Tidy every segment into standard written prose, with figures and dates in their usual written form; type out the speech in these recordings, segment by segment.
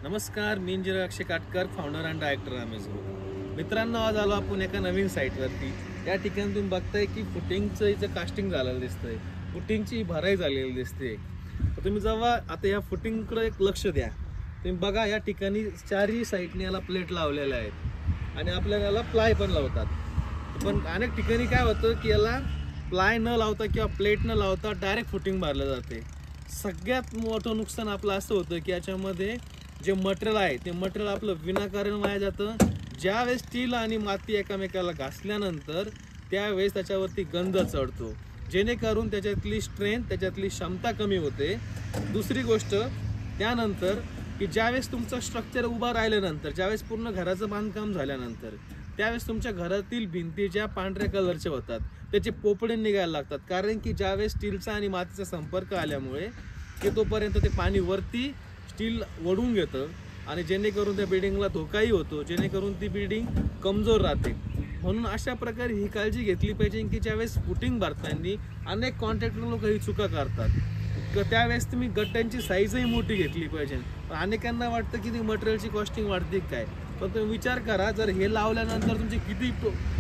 नमस्कार, मी engineer Akshay Katkar, founder and director Ramesh group. मित्रांनो, आज आलो आपण एका नवीन साईटवरती. या ठिकाणी तुम्ही बघताय की फुटिंगचं इथं कास्टिंग झालेलं दिसतंय, फुटिंगची भराई झालेली दिसते. तर तुम्ही जेव्हा आता या फुटिंगकडे एक लक्ष द्या. तुम्ही बघा, या ठिकाणी चारही साईडने याला प्लेट लावलेल्या आहेत आणि आपल्याला याला प्लाय पण लावतात. पण अनेक ठिकाणी काय होतं की याला प्लाय न लावता किंवा प्लेट न लावता डायरेक्ट फुटिंग भरलं जाते. सगळ्यात मोठं नुकसान आपलं असं होतं की याच्यामध्ये जे मटेरियल आहे ते मटेरियल आपलं विनाकारण वाया जातं. ज्यावेळेस स्टील आणि माती एकामेकाला घासल्यानंतर त्यावेळेस त्याच्यावरती गंध चढतो, जेणेकरून त्याच्यातली स्ट्रेंथ, त्याच्यातली क्षमता कमी होते. दुसरी गोष्ट, त्यानंतर की ज्यावेळेस तुमचं स्ट्रक्चर उभं राहिल्यानंतर, ज्यावेळेस पूर्ण घराचं बांधकाम झाल्यानंतर, त्यावेळेस तुमच्या घरातील भिंती ज्या पांढऱ्या कलरच्या होतात त्याचे पोपडे निघायला लागतात. कारण की ज्यावेळेस स्टीलचा आणि मातीचा संपर्क आल्यामुळे की तोपर्यंत ते पाणी वरती स्टील ओढून घेतं आणि जेणेकरून त्या बिल्डिंगला धोकाही होतो, जेणेकरून ती बिल्डिंग कमजोर राहते. म्हणून अशा प्रकारे ही काळजी घेतली पाहिजे की ज्यावेळेस फुटिंग भरताना अनेक कॉन्ट्रॅक्टर लोक ही चुका करतात. त्यावेळेस तुम्ही गट्ट्यांची साईजही मोठी घेतली पाहिजे. अनेकांना वाटतं की ती मटेरियलची कॉस्टिंग वाढते काय, पण तुम्ही विचार करा, जर हे लावल्यानंतर तुमचे किती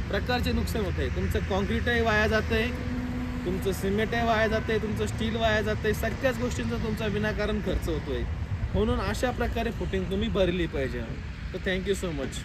प्रकारचे नुकसान होत आहे. तुमचं कॉन्क्रीटही वाया जातं आहे, तुमचं सिमेंटही वाया जातं आहे, तुमचं स्टील वाया जातं आहे. सगळ्याच गोष्टींचा तुमचा विनाकारण खर्च होतो आहे. म्हणून अशा प्रकारे फुटिंग तुम्ही भरली पाहिजे. तर थँक्यू सो मच.